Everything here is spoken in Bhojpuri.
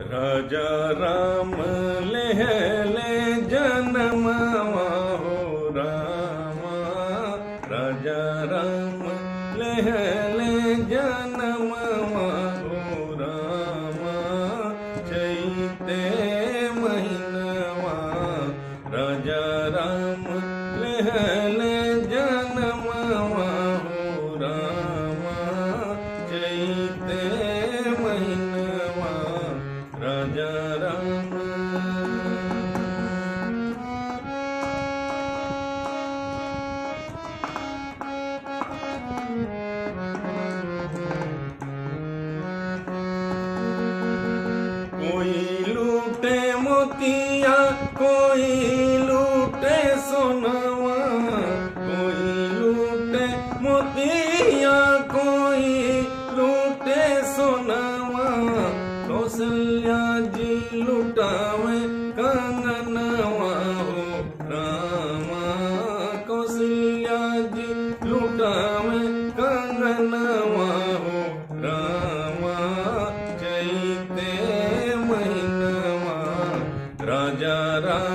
राजा राम लेहले जन्मवा हो रामा, राजा राम लेहले जन्मवा हो रामा, चैते महिनवा राजा राम लेहले जन्मवा हो रामा, चैते महिनवा राजा राम। कोई लूटे मोतिया, कोई लूटे सोनावा, कोई लूटे मोतिया, कोई लूटे सोनावा, कौशल्या जी लुटावे कंगनवा हो रामा, कौशल्या जी लुटावे कंगनवा हो रामा, चैते महिनवा राजा राम।